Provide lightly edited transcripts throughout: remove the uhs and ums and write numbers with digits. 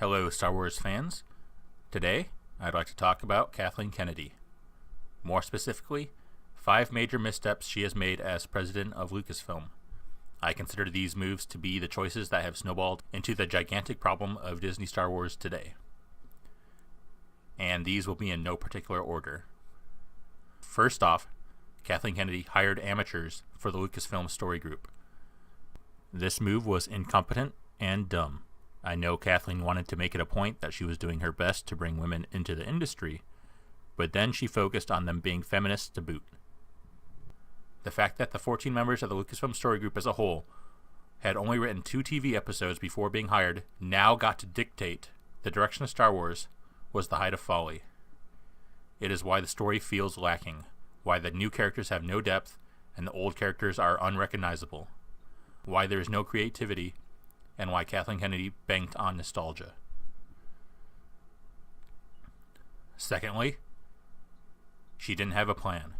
Hello, Star Wars fans. Today, I'd like to talk about Kathleen Kennedy. More specifically, 5 major missteps she has made as president of Lucasfilm. I consider these moves to be the choices that have snowballed into the gigantic problem of Disney Star Wars today. And these will be in no particular order. First off, Kathleen Kennedy hired amateurs for the Lucasfilm story group. This move was incompetent and dumb. I know Kathleen wanted to make it a point that she was doing her best to bring women into the industry, but then she focused on them being feminists to boot. The fact that the 14 members of the Lucasfilm story group as a whole had only written 2 TV episodes before being hired now got to dictate the direction of Star Wars was the height of folly. It is why the story feels lacking, why the new characters have no depth and the old characters are unrecognizable, why there is no creativity, and why Kathleen Kennedy banked on nostalgia. Secondly, she didn't have a plan.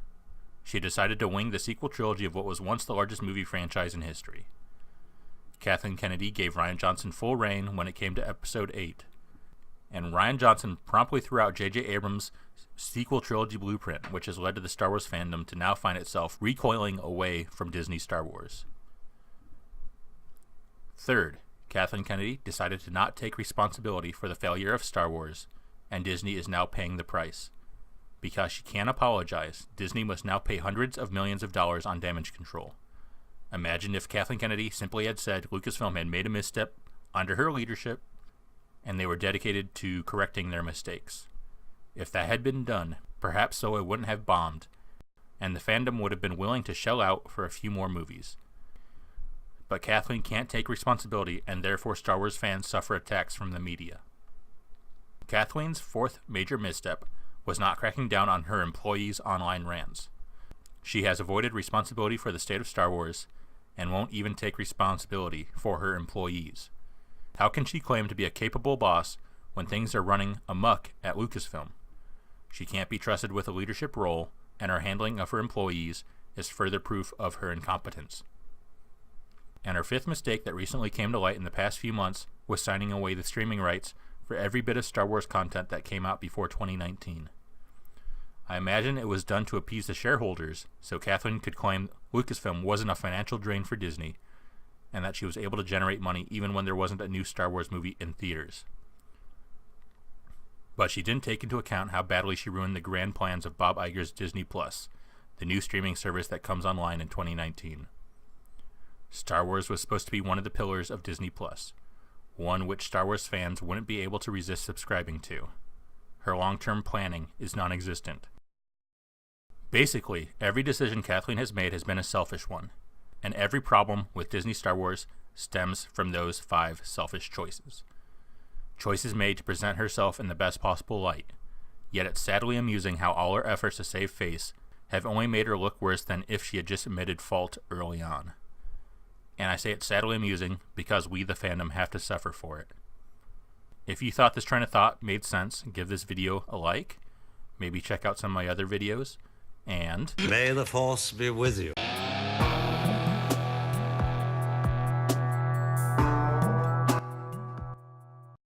She decided to wing the sequel trilogy of what was once the largest movie franchise in history. Kathleen Kennedy gave Rian Johnson full reign when it came to Episode 8, and Rian Johnson promptly threw out J.J. Abrams' sequel trilogy blueprint, which has led to the Star Wars fandom to now find itself recoiling away from Disney Star Wars. Third, Kathleen Kennedy decided to not take responsibility for the failure of Star Wars, and Disney is now paying the price. Because she can't apologize, Disney must now pay hundreds of millions of dollars on damage control. Imagine if Kathleen Kennedy simply had said Lucasfilm had made a misstep under her leadership, and they were dedicated to correcting their mistakes. If that had been done, perhaps Solo wouldn't have bombed, and the fandom would have been willing to shell out for a few more movies. But Kathleen can't take responsibility, and therefore Star Wars fans suffer attacks from the media. Kathleen's 4th major misstep was not cracking down on her employees' online rants. She has avoided responsibility for the state of Star Wars, and won't even take responsibility for her employees. How can she claim to be a capable boss when things are running amok at Lucasfilm? She can't be trusted with a leadership role, and her handling of her employees is further proof of her incompetence. And her 5th mistake that recently came to light in the past few months was signing away the streaming rights for every bit of Star Wars content that came out before 2019. I imagine it was done to appease the shareholders, so Kathleen could claim Lucasfilm wasn't a financial drain for Disney, and that she was able to generate money even when there wasn't a new Star Wars movie in theaters. But she didn't take into account how badly she ruined the grand plans of Bob Iger's Disney Plus, the new streaming service that comes online in 2019. Star Wars was supposed to be one of the pillars of Disney Plus, one which Star Wars fans wouldn't be able to resist subscribing to. Her long-term planning is non-existent. Basically, every decision Kathleen has made has been a selfish one, and every problem with Disney Star Wars stems from those 5 selfish choices. Choices made to present herself in the best possible light, yet it's sadly amusing how all her efforts to save face have only made her look worse than if she had just admitted fault early on. And I say it's sadly amusing because we, the fandom, have to suffer for it. If you thought this train of thought made sense, give this video a like, maybe check out some of my other videos, and may the Force be with you.